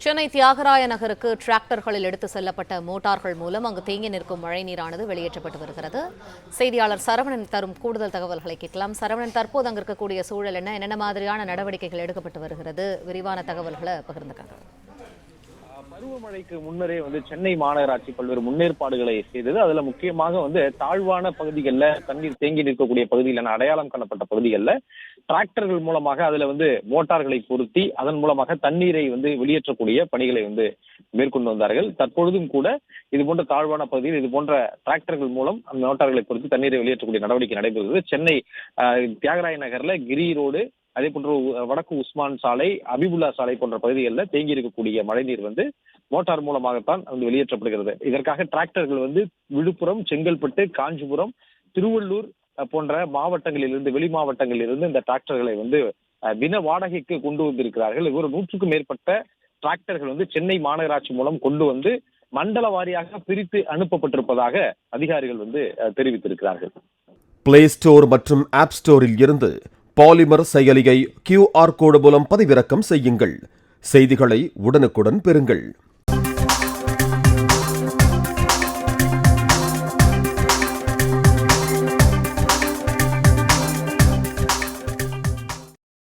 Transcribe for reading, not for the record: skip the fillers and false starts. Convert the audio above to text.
சென்னை தியாகராய நகருக்கு டிராக்டர்களில் எடுத்து செல்லப்பட்ட மோட்டார்கள் மூலம் அங்கு தேங்கி நிற்கும் மழைநீரானது வெளியேற்றப்பட்டு வருகிறது. செய்தியாளர் சரவணன் தரும் கூடுதல் தகவல்களை கேட்கலாம். சரவணன், தற்போது அங்கு இருக்கக்கூடிய சூழல் என்னென்ன மாதிரியான நடவடிக்கைகள் எடுக்கப்பட்டு வருகிறது? விரிவான தகவல்களை பகிர்ந்துக்காங்க. பருவமழைக்கு முன்னரே சென்னை மாநகராட்சி பல்வேறு முன்னேற்பாடுகளை செய்தது. அதுல முக்கியமாக தாழ்வான பகுதிகளில் தண்ணீர் தேங்கி நிற்கக்கூடிய பகுதியில் அடையாளம் காணப்பட்ட பகுதிகளில் டிராக்டர்கள் மூலமாக அதுல மோட்டார்களை பொருத்தி அதன் மூலமாக தண்ணீரை வெளியேற்றக்கூடிய பணிகளை மேற்கொண்டு வந்தார்கள். தற்பொழுதும் கூட இது போன்ற தாழ்வான பகுதியில் இது போன்ற டிராக்டர்கள் மூலம் அந்த மோட்டார்களை பொருத்தி தண்ணீரை வெளியேற்றக்கூடிய நடவடிக்கை நடைபெறுகிறது. சென்னை தியாகராய நகர்ல கிரி ரோடு, அதே போன்று வடக்கு உஸ்மான் சாலை, அபிபுல்லா சாலை போன்ற பகுதிகளில் தேங்கி இருக்கக்கூடிய மழைநீர் மோட்டார் மூலமாகத்தான் வெளியேற்றப்படுகிறது. இதற்காக டிராக்டர்கள் விழுப்புரம், செங்கல்பட்டு, காஞ்சிபுரம், திருவள்ளூர் போன்ற மாவட்டங்களிலிருந்து, வெளி மாவட்டங்களிலிருந்து இந்த டிராக்டர்களை தின வாடகைக்கு கொண்டு வந்திருக்கிறார்கள். ஒரு 100க்கும் மேற்பட்ட டிராக்டர்கள் சென்னை மாநகராட்சி மூலம் கொண்டு மண்டல வாரியாக பிரித்து அனுப்பப்பட்டிருப்பதாக அதிகாரிகள் தெரிவித்திருக்கிறார்கள். பிளே ஸ்டோர் மற்றும் ஆப் ஸ்டோரில் இருந்து பாலிமர் செயலியை QR கோடு மூலம் பதிவிறக்கம் செய்யுங்கள். செய்திகளை உடனுக்குடன் பெறுங்கள்.